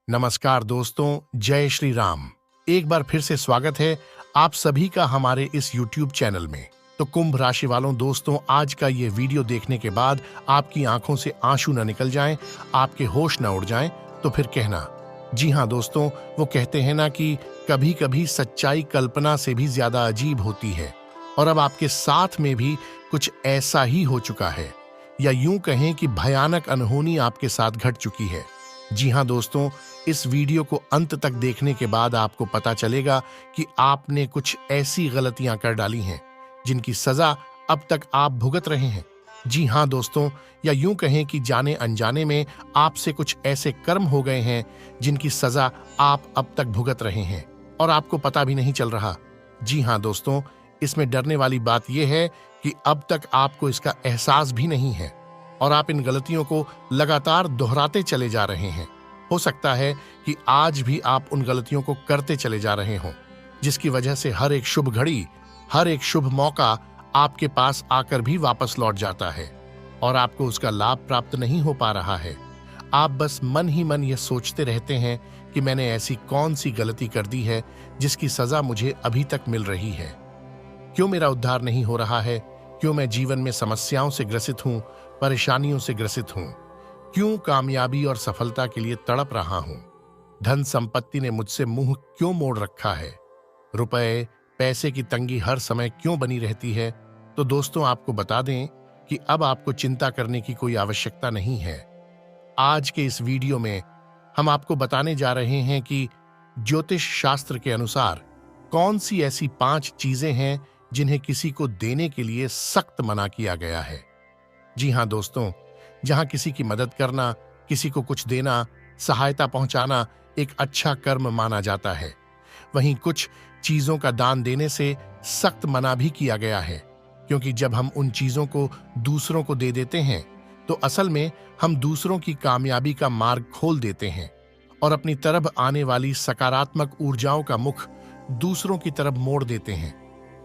नमस्कार दोस्तों, जय श्री राम। एक बार फिर से स्वागत है आप सभी का हमारे इस YouTube चैनल में। तो कुंभ राशि वालों दोस्तों, आज का ये वीडियो देखने के बाद आपकी आंखों से आंसू न निकल जाएं, आपके होश न उड़ जाएं, तो फिर कहना। जी हाँ दोस्तों, वो कहते हैं ना कि कभी कभी सच्चाई कल्पना से भी ज्यादा अजीब होती है। और अब आपके साथ में भी कुछ ऐसा ही हो चुका है, या यूं कहें कि भयानक अनहोनी आपके साथ घट चुकी है। जी हाँ दोस्तों, इस वीडियो को अंत तक देखने के बाद आपको पता चलेगा कि आपने कुछ ऐसी गलतियां कर डाली हैं जिनकी सजा अब तक आप भुगत रहे हैं। जी हाँ दोस्तों, या यूं कहें कि जाने अनजाने में आपसे कुछ ऐसे कर्म हो गए हैं जिनकी सजा आप अब तक भुगत रहे हैं और आपको पता भी नहीं चल रहा। जी हाँ दोस्तों, इसमें डरने वाली बात यह है कि अब तक आपको इसका एहसास भी नहीं है और आप इन गलतियों को लगातार दोहराते चले जा रहे हैं। हो सकता है कि आज भी आप उन गलतियों को करते चले जा रहे हों, जिसकी वजह से हर एक शुभ घड़ी, हर एक शुभ मौका आपके पास आकर भी वापस लौट जाता है और आपको उसका लाभ प्राप्त नहीं हो पा रहा है। आप बस मन ही मन यह सोचते रहते हैं कि मैंने ऐसी कौन सी गलती कर दी है जिसकी सजा मुझे अभी तक मिल रही है। क्यों मेरा उद्धार नहीं हो रहा है? क्यों मैं जीवन में समस्याओं से ग्रसित हूं, परेशानियों से ग्रसित हूं? क्यों कामयाबी और सफलता के लिए तड़प रहा हूं? धन संपत्ति ने मुझसे मुंह क्यों मोड़ रखा है? रुपए पैसे की तंगी हर समय क्यों बनी रहती है? तो दोस्तों, आपको बता दें कि अब आपको चिंता करने की कोई आवश्यकता नहीं है। आज के इस वीडियो में हम आपको बताने जा रहे हैं कि ज्योतिष शास्त्र के अनुसार कौन सी ऐसी 5 चीजें हैं जिन्हें किसी को देने के लिए सख्त मना किया गया है। जी हाँ दोस्तों, जहां किसी की मदद करना, किसी को कुछ देना, सहायता पहुंचाना एक अच्छा कर्म माना जाता है, वहीं कुछ चीजों का दान देने से सख्त मना भी किया गया है, क्योंकि जब हम उन चीजों को दूसरों को दे देते हैं तो असल में हम दूसरों की कामयाबी का मार्ग खोल देते हैं और अपनी तरफ आने वाली सकारात्मक ऊर्जाओं का मुख दूसरों की तरफ मोड़ देते हैं,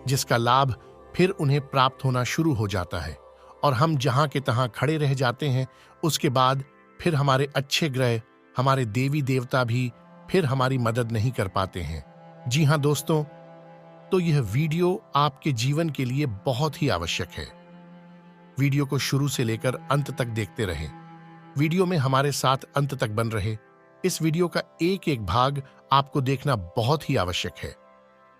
जिसका लाभ फिर उन्हें प्राप्त होना शुरू हो जाता है और हम जहां के तहां खड़े रह जाते हैं। उसके बाद फिर हमारे अच्छे ग्रह, हमारे देवी देवता भी फिर हमारी मदद नहीं कर पाते हैं। जी हां दोस्तों, तो यह वीडियो आपके जीवन के लिए बहुत ही आवश्यक है। वीडियो को शुरू से लेकर अंत तक देखते रहें। वीडियो में हमारे साथ अंत तक बन रहे। इस वीडियो का एक एक भाग आपको देखना बहुत ही आवश्यक है,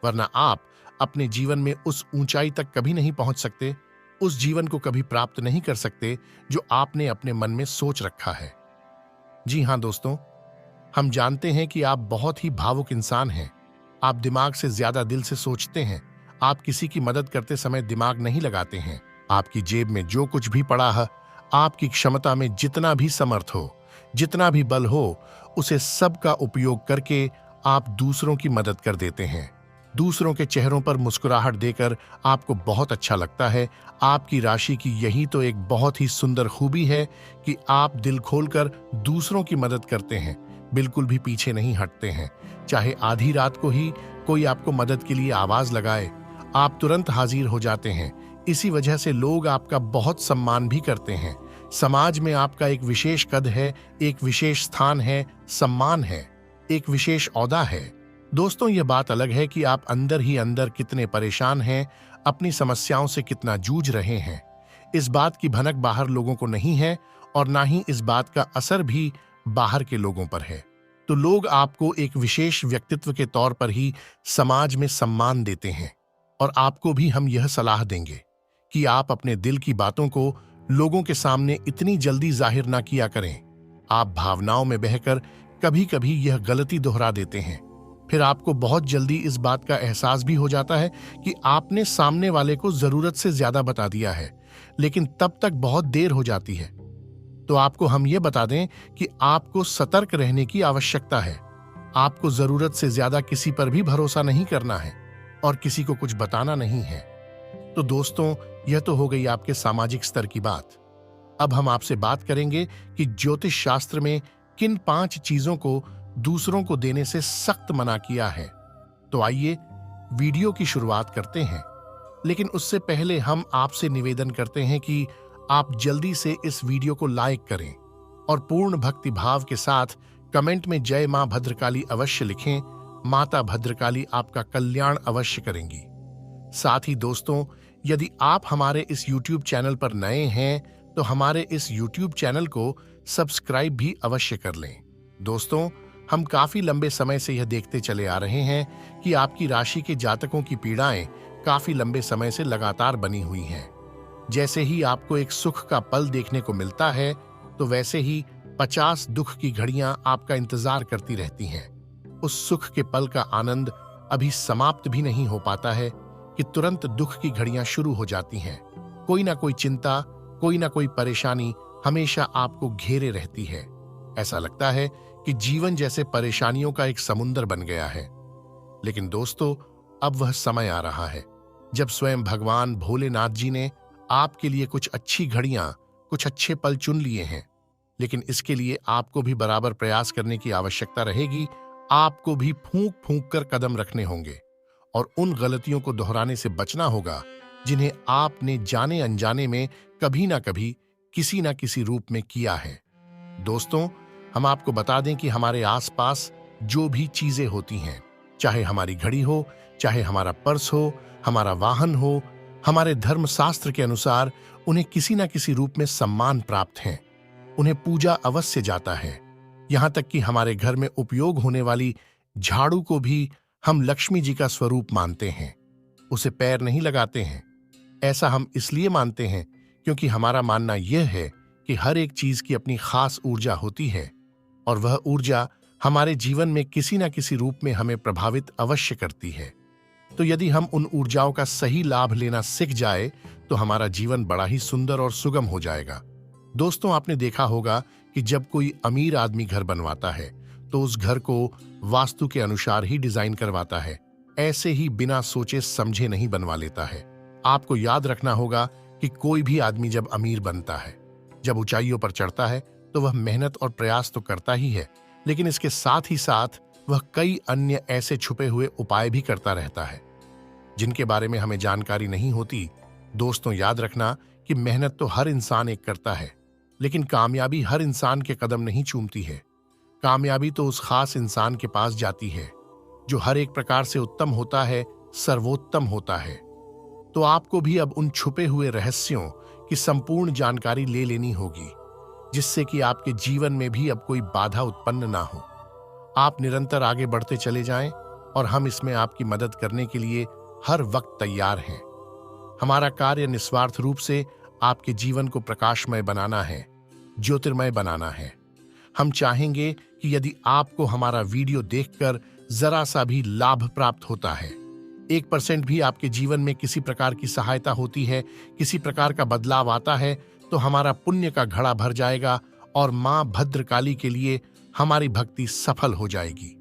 वरना आप अपने जीवन में उस ऊंचाई तक कभी नहीं पहुंच सकते, उस जीवन को कभी प्राप्त नहीं कर सकते जो आपने अपने मन में सोच रखा है। जी हां दोस्तों, हम जानते हैं कि आप बहुत ही भावुक इंसान हैं। आप दिमाग से ज्यादा दिल से सोचते हैं। आप किसी की मदद करते समय दिमाग नहीं लगाते हैं। आपकी जेब में जो कुछ भी पड़ा है, आपकी क्षमता में जितना भी समर्थ हो, जितना भी बल हो, उसे सब का उपयोग करके आप दूसरों की मदद कर देते हैं। दूसरों के चेहरों पर मुस्कुराहट देकर आपको बहुत अच्छा लगता है। आपकी राशि की यही तो एक बहुत ही सुंदर खूबी है कि आप दिल खोलकर दूसरों की मदद करते हैं, बिल्कुल भी पीछे नहीं हटते हैं। चाहे आधी रात को ही कोई आपको मदद के लिए आवाज लगाए, आप तुरंत हाजिर हो जाते हैं। इसी वजह से लोग आपका बहुत सम्मान भी करते हैं। समाज में आपका एक विशेष कद है, एक विशेष स्थान है, सम्मान है, एक विशेष औहदा है। दोस्तों, यह बात अलग है कि आप अंदर ही अंदर कितने परेशान हैं, अपनी समस्याओं से कितना जूझ रहे हैं। इस बात की भनक बाहर लोगों को नहीं है और ना ही इस बात का असर भी बाहर के लोगों पर है। तो लोग आपको एक विशेष व्यक्तित्व के तौर पर ही समाज में सम्मान देते हैं और आपको भी हम यह सलाह देंगे कि आप अपने दिल की बातों को लोगों के सामने इतनी जल्दी जाहिर ना किया करें। आप भावनाओं में बहकर कभी कभी यह गलती दोहरा देते हैं। फिर आपको बहुत जल्दी इस बात का एहसास भी हो जाता है कि आपने सामने वाले को जरूरत से ज्यादा बता दिया है, लेकिन तब तक बहुत देर हो जाती है। तो आपको हम ये बता दें कि आपको सतर्क रहने की आवश्यकता है। आपको जरूरत से ज्यादा किसी पर भी भरोसा नहीं करना है और किसी को कुछ बताना नहीं है। तो दोस्तों, यह तो हो गई आपके सामाजिक स्तर की बात। अब हम आपसे बात करेंगे कि ज्योतिष शास्त्र में किन 5 चीजों को दूसरों को देने से सख्त मना किया है। तो आइए वीडियो की शुरुआत करते हैं, लेकिन उससे पहले हम आपसे निवेदन करते हैं कि आप जल्दी से इस वीडियो को लाइक करें और पूर्ण भक्ति भाव के साथ कमेंट में जय मां भद्रकाली अवश्य लिखें। माता भद्रकाली आपका कल्याण अवश्य करेंगी। साथ ही दोस्तों, यदि आप हमारे इस YouTube चैनल पर नए हैं तो हमारे इस YouTube चैनल को सब्सक्राइब भी अवश्य कर लें। दोस्तों, हम काफी लंबे समय से यह देखते चले आ रहे हैं कि आपकी राशि के जातकों की पीड़ाएं काफी लंबे समय से लगातार बनी हुई हैं। जैसे ही आपको एक सुख का पल देखने को मिलता है तो वैसे ही 50 दुख की घड़ियां आपका इंतजार करती रहती हैं। उस सुख के पल का आनंद अभी समाप्त भी नहीं हो पाता है कि तुरंत दुख की घड़ियां शुरू हो जाती हैं। कोई ना कोई चिंता, कोई ना कोई परेशानी हमेशा आपको घेरे रहती है। ऐसा लगता है कि जीवन जैसे परेशानियों का एक समुंदर बन गया है। लेकिन दोस्तों, अब वह समय आ रहा है जब स्वयं भगवान भोलेनाथ जी ने आपके लिए कुछ अच्छी घड़ियां, कुछ अच्छे पल चुन लिए हैं। लेकिन इसके लिए आपको भी बराबर प्रयास करने की आवश्यकता रहेगी। आपको भी फूंक फूंक कर कदम रखने होंगे और उन गलतियों को दोहराने से बचना होगा जिन्हें आपने जाने अनजाने में कभी ना कभी किसी ना किसी रूप में किया है। दोस्तों, हम आपको बता दें कि हमारे आसपास जो भी चीजें होती हैं, चाहे हमारी घड़ी हो, चाहे हमारा पर्स हो, हमारा वाहन हो, हमारे धर्मशास्त्र के अनुसार उन्हें किसी ना किसी रूप में सम्मान प्राप्त है। उन्हें पूजा अवश्य जाता है। यहां तक कि हमारे घर में उपयोग होने वाली झाड़ू को भी हम लक्ष्मी जी का स्वरूप मानते हैं। उसे पैर नहीं लगाते हैं। ऐसा हम इसलिए मानते हैं क्योंकि हमारा मानना यह है कि हर एक चीज की अपनी खास ऊर्जा होती है और वह ऊर्जा हमारे जीवन में किसी न किसी रूप में हमें प्रभावित अवश्य करती है। तो यदि हम उन ऊर्जाओं का सही लाभ लेना सीख जाए तो हमारा जीवन बड़ा ही सुंदर और सुगम हो जाएगा। दोस्तों, आपने देखा होगा कि जब कोई अमीर आदमी घर बनवाता है तो उस घर को वास्तु के अनुसार ही डिजाइन करवाता है। ऐसे ही बिना सोचे समझे नहीं बनवा लेता है। आपको याद रखना होगा कि कोई भी आदमी जब अमीर बनता है, जब ऊंचाइयों पर चढ़ता है, तो वह मेहनत और प्रयास तो करता ही है, लेकिन इसके साथ ही साथ वह कई अन्य ऐसे छुपे हुए उपाय भी करता रहता है जिनके बारे में हमें जानकारी नहीं होती। दोस्तों, याद रखना कि मेहनत तो हर इंसान एक करता है, लेकिन कामयाबी हर इंसान के कदम नहीं चूमती है। कामयाबी तो उस खास इंसान के पास जाती है जो हर एक प्रकार से उत्तम होता है, सर्वोत्तम होता है। तो आपको भी अब उन छुपे हुए रहस्यों की संपूर्ण जानकारी ले लेनी होगी, जिससे कि आपके जीवन में भी अब कोई बाधा उत्पन्न ना हो। आप निरंतर आगे बढ़ते चले जाएं और हम इसमें आपकी मदद करने के लिए हर वक्त तैयार हैं। हमारा कार्य निस्वार्थ रूप से आपके जीवन को प्रकाशमय बनाना है, ज्योतिर्मय बनाना है। हम चाहेंगे कि यदि आपको हमारा वीडियो देखकर जरा सा भी लाभ प्राप्त होता है, 1% भी आपके जीवन में किसी प्रकार की सहायता होती है, किसी प्रकार का बदलाव आता है, तो हमारा पुण्य का घड़ा भर जाएगा और मां भद्रकाली के लिए हमारी भक्ति सफल हो जाएगी।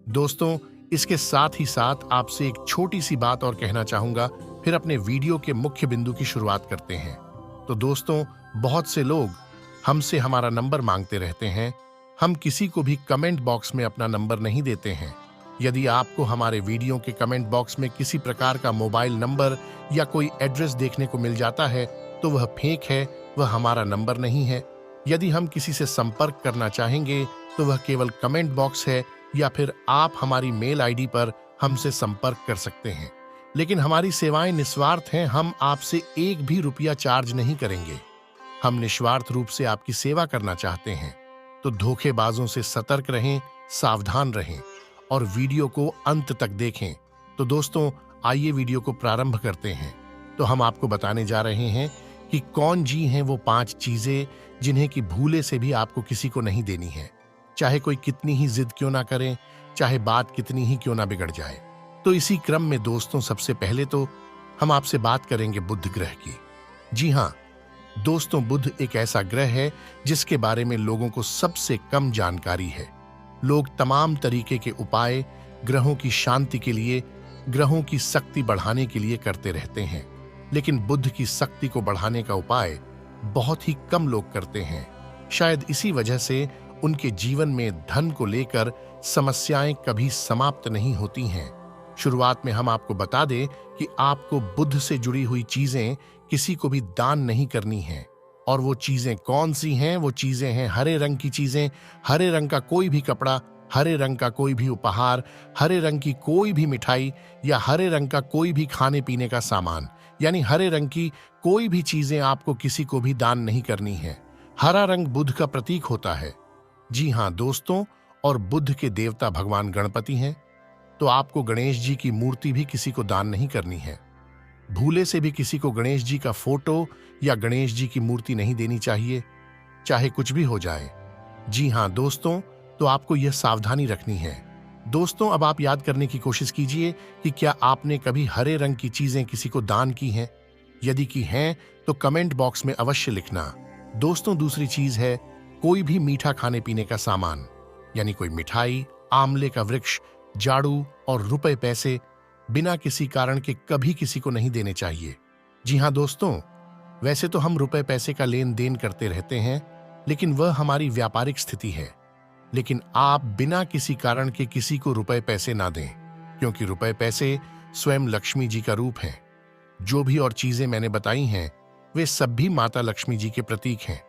दोस्तों, इसके साथ ही साथ आपसे एक छोटी सी बात और कहना चाहूंगा, फिर अपने वीडियो के मुख्य बिंदु की शुरुआत करते हैं। तो दोस्तों, बहुत से लोग हमसे हमारा नंबर मांगते रहते हैं। हम किसी को भी कमेंट बॉक्स में अपना नंबर नहीं देते हैं। यदि आपको हमारे वीडियो के कमेंट बॉक्स में किसी प्रकार का मोबाइल नंबर या कोई एड्रेस देखने को मिल जाता है तो वह फेक है, वह हमारा नंबर नहीं है। यदि हम किसी से संपर्क करना चाहेंगे तो वह केवल कमेंट बॉक्स है, या फिर आप हमारी मेल आईडी पर हमसे संपर्क कर सकते हैं। लेकिन हमारी सेवाएं निस्वार्थ हैं। हम आपसे एक भी रुपया चार्ज नहीं करेंगे। हम निस्वार्थ रूप से आपकी सेवा करना चाहते हैं। तो धोखेबाजों से सतर्क रहें, सावधान रहें और वीडियो को अंत तक देखें। तो दोस्तों, आइए वीडियो को प्रारंभ करते हैं। तो हम आपको बताने जा रहे हैं कि कौन जी हैं वो 5 चीजें जिन्हें कि भूले से भी आपको किसी को नहीं देनी है, चाहे कोई कितनी ही जिद क्यों ना करें, चाहे बात कितनी ही क्यों ना बिगड़ जाए। तो इसी क्रम में दोस्तों, सबसे पहले तो हम आपसे बात करेंगे बुध ग्रह की। जी हाँ दोस्तों, बुध एक ऐसा ग्रह है जिसके बारे में लोगों को सबसे कम जानकारी है। लोग तमाम तरीके के उपाय ग्रहों की शांति के लिए, ग्रहों की शक्ति बढ़ाने के लिए करते रहते हैं, लेकिन बुध की शक्ति को बढ़ाने का उपाय बहुत ही कम लोग करते हैं। शायद इसी वजह से उनके जीवन में धन को लेकर समस्याएं कभी समाप्त नहीं होती हैं। शुरुआत में हम आपको बता दें कि आपको बुध से जुड़ी हुई चीजें किसी को भी दान नहीं करनी है। और वो चीजें कौन सी हैं? वो चीजें हैं हरे रंग की चीजें, हरे रंग का कोई भी कपड़ा, हरे रंग का कोई भी उपहार, हरे रंग की कोई भी मिठाई या हरे रंग का कोई भी खाने पीने का सामान। यानी हरे रंग की कोई भी चीजें आपको किसी को भी दान नहीं करनी है। हरा रंग बुध का प्रतीक होता है। जी हाँ दोस्तों, और बुध के देवता भगवान गणपति हैं, तो आपको गणेश जी की मूर्ति भी किसी को दान नहीं करनी है। भूले से भी किसी को गणेश जी का फोटो या गणेश जी की मूर्ति नहीं देनी चाहिए, चाहे कुछ भी हो जाए। जी हाँ दोस्तों, तो आपको यह सावधानी रखनी है। दोस्तों, अब आप याद करने की कोशिश कीजिए कि क्या आपने कभी हरे रंग की चीजें किसी को दान की हैं? यदि की हैं तो कमेंट बॉक्स में अवश्य लिखना। दोस्तों, दूसरी चीज है कोई भी मीठा खाने पीने का सामान, यानी कोई मिठाई, आंवले का वृक्ष, झाड़ू और रुपए पैसे बिना किसी कारण के कभी किसी को नहीं देने चाहिए। जी हाँ दोस्तों, वैसे तो हम रुपए पैसे का लेन देन करते रहते हैं, लेकिन वह हमारी व्यापारिक स्थिति है। लेकिन आप बिना किसी कारण के किसी को रुपए पैसे ना दें, क्योंकि रुपए पैसे स्वयं लक्ष्मी जी का रूप हैं। जो भी और चीजें मैंने बताई हैं, वे सब भी माता लक्ष्मी जी के प्रतीक हैं।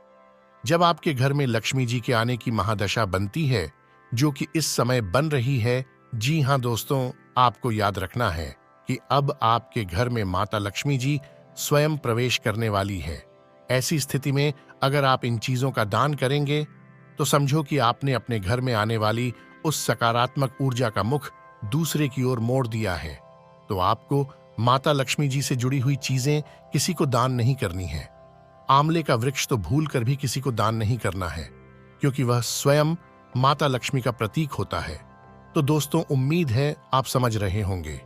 जब आपके घर में लक्ष्मी जी के आने की महादशा बनती है, जो कि इस समय बन रही है, जी हाँ दोस्तों, आपको याद रखना है कि अब आपके घर में माता लक्ष्मी जी स्वयं प्रवेश करने वाली है। ऐसी स्थिति में अगर आप इन चीजों का दान करेंगे तो समझो कि आपने अपने घर में आने वाली उस सकारात्मक ऊर्जा का मुख दूसरे की ओर मोड़ दिया है। तो आपको माता लक्ष्मी जी से जुड़ी हुई चीजें किसी को दान नहीं करनी है। आंवले का वृक्ष तो भूल कर भी किसी को दान नहीं करना है, क्योंकि वह स्वयं माता लक्ष्मी का प्रतीक होता है। तो दोस्तों, उम्मीद है आप समझ रहे होंगे।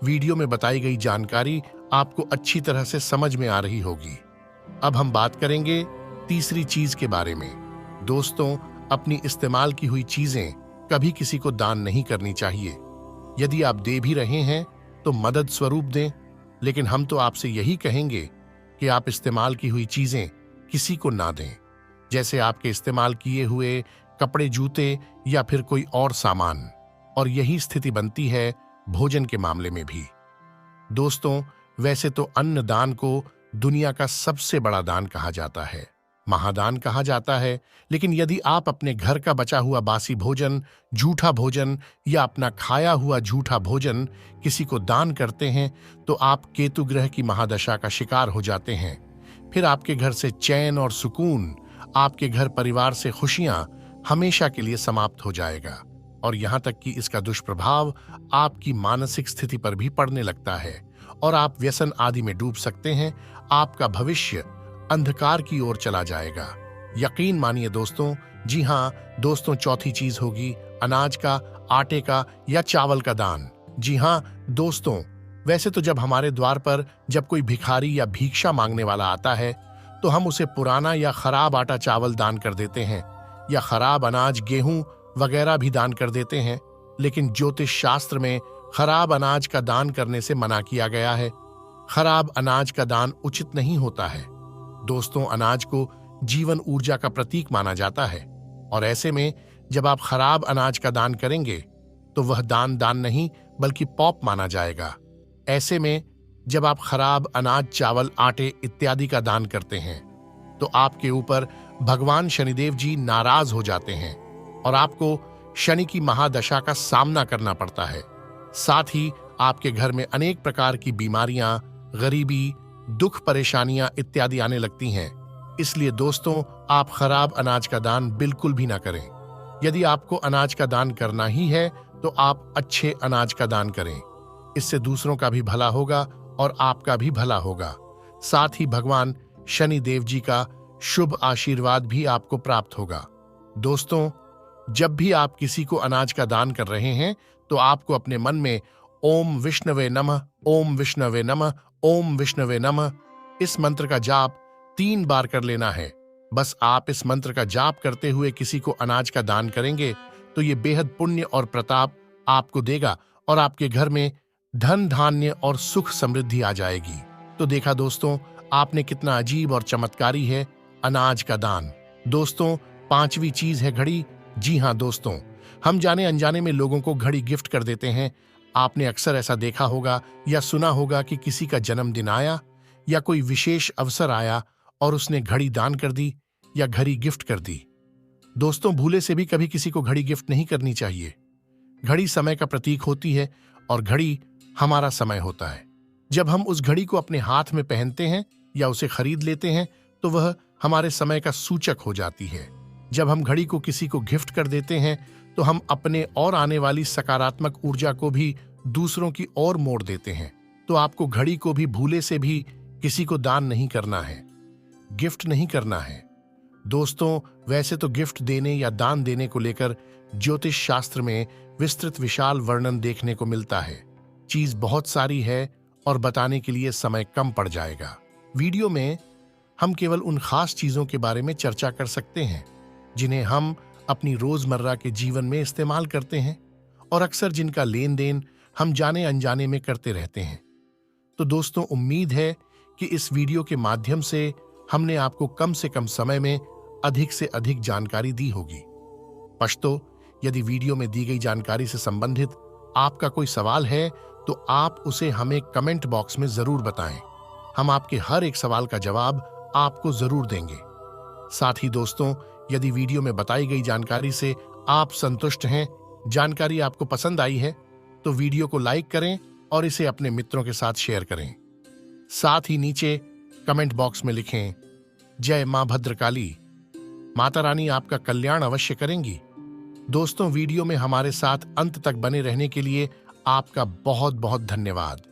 वीडियो में बताई गई जानकारी आपको अच्छी तरह से समझ में आ रही होगी। अब हम बात करेंगे तीसरी चीज के बारे में। दोस्तों, अपनी इस्तेमाल की हुई चीजें कभी किसी को दान नहीं करनी चाहिए। यदि आप दे भी रहे हैं तो मदद स्वरूप दें, लेकिन हम तो आपसे यही कहेंगे कि आप इस्तेमाल की हुई चीजें किसी को ना दें, जैसे आपके इस्तेमाल किए हुए कपड़े, जूते या फिर कोई और सामान। और यही स्थिति बनती है भोजन के मामले में भी। दोस्तों, वैसे तो अन्न दान को दुनिया का सबसे बड़ा दान कहा जाता है, महादान कहा जाता है, लेकिन यदि आप अपने घर का बचा हुआ बासी भोजन, झूठा भोजन या अपना खाया हुआ झूठा भोजन किसी को दान करते हैं तो आप केतु ग्रह की महादशा का शिकार हो जाते हैं। फिर आपके घर से चैन और सुकून, आपके घर परिवार से खुशियां हमेशा के लिए समाप्त हो जाएगा। और यहां तक कि इसका दुष्प्रभाव आपकी मानसिक स्थिति पर भी पड़ने लगता है और आप व्यसन आदि में डूब सकते हैं। आपका भविष्य अंधकार की ओर चला जाएगा। यकीन मानिए दोस्तों। जी हाँ दोस्तों, चौथी चीज होगी अनाज का, आटे का या चावल का दान। जी हाँ दोस्तों, वैसे तो जब हमारे द्वार पर जब कोई भिखारी या भिक्षा मांगने वाला आता है तो हम उसे पुराना या खराब आटा चावल दान कर देते हैं या खराब अनाज, गेहूं वगैरह भी दान कर देते हैं। लेकिन ज्योतिष शास्त्र में खराब अनाज का दान करने से मना किया गया है। खराब अनाज का दान उचित नहीं होता है। दोस्तों, अनाज को जीवन ऊर्जा का प्रतीक माना जाता है और ऐसे में जब आप खराब अनाज का दान करेंगे तो वह दान नहीं बल्कि पॉप माना जाएगा। ऐसे में जब आप खराब अनाज, चावल, आटे इत्यादि का दान करते हैं तो आपके ऊपर भगवान शनिदेव जी नाराज हो जाते हैं और आपको शनि की महादशा का सामना करना पड़ता है। साथ ही आपके घर में अनेक प्रकार की बीमारियां, गरीबी, दुख, परेशानियां इत्यादि आने लगती हैं। इसलिए दोस्तों, आप खराब अनाज का दान बिल्कुल भी ना करें। यदि आपको अनाज का दान करना ही है तो आप अच्छे अनाज का दान करें। इससे दूसरों का भी भला होगा और आपका भी भला होगा। साथ ही भगवान शनि देव जी का शुभ आशीर्वाद भी आपको प्राप्त होगा। दोस्तों, जब भी आप किसी को अनाज का दान कर रहे हैं तो आपको अपने मन में ओम विष्णवे नमः, ओम विष्णवे नमः, ओम विष्णवे नमः इस मंत्र का जाप 3 बार कर लेना है। बस आप इस मंत्र का जाप करते हुए किसी को अनाज का दान करेंगे तो ये बेहद पुण्य और प्रताप आपको देगा और आपके घर में धन, धान्य और सुख समृद्धि आ जाएगी। तो देखा दोस्तों, आपने कितना अजीब और चमत्कारी है अनाज का दान। दोस्तों, 5वीं चीज है घड़ी। जी हाँ दोस्तों, हम जाने अनजाने में लोगों को घड़ी गिफ्ट कर देते हैं। आपने अक्सर ऐसा देखा होगा या सुना होगा कि किसी का जन्मदिन आया या कोई विशेष अवसर आया और उसने घड़ी दान कर दी या घड़ी गिफ्ट कर दी। दोस्तों, भूले से भी कभी किसी को घड़ी गिफ्ट नहीं करनी चाहिए। घड़ी समय का प्रतीक होती है और घड़ी हमारा समय होता है। जब हम उस घड़ी को अपने हाथ में पहनते हैं या उसे खरीद लेते हैं तो वह हमारे समय का सूचक हो जाती है। जब हम घड़ी को किसी को गिफ्ट कर देते हैं तो हम अपने और आने वाली सकारात्मक ऊर्जा को भी दूसरों की ओर मोड़ देते हैं। तो आपको घड़ी को भी भूले से भी किसी को दान नहीं करना है, गिफ्ट नहीं करना है। दोस्तों, वैसे तो गिफ्ट देने या दान देने को लेकर ज्योतिष शास्त्र में विस्तृत विशाल वर्णन देखने को मिलता है। चीज बहुत सारी है और बताने के लिए समय कम पड़ जाएगा। वीडियो में हम केवल उन खास चीजों के बारे में चर्चा कर सकते हैं जिन्हें हम अपनी रोजमर्रा के जीवन में इस्तेमाल करते हैं और अक्सर जिनका लेन देन हम जाने अनजाने में करते रहते हैं। तो दोस्तों, उम्मीद है कि इस वीडियो के माध्यम से हमने आपको कम से कम समय में अधिक से अधिक जानकारी दी होगी। पश्तो, यदि वीडियो में दी गई जानकारी से संबंधित आपका कोई सवाल है तो आप उसे हमें कमेंट बॉक्स में जरूर बताएं। हम आपके हर एक सवाल का जवाब आपको जरूर देंगे। साथ ही दोस्तों, यदि वीडियो में बताई गई जानकारी से आप संतुष्ट हैं, जानकारी आपको पसंद आई है, तो वीडियो को लाइक करें और इसे अपने मित्रों के साथ शेयर करें। साथ ही नीचे कमेंट बॉक्स में लिखें, जय मां भद्रकाली, माता रानी आपका कल्याण अवश्य करेंगी। दोस्तों, वीडियो में हमारे साथ अंत तक बने रहने के लिए आपका बहुत बहुत धन्यवाद।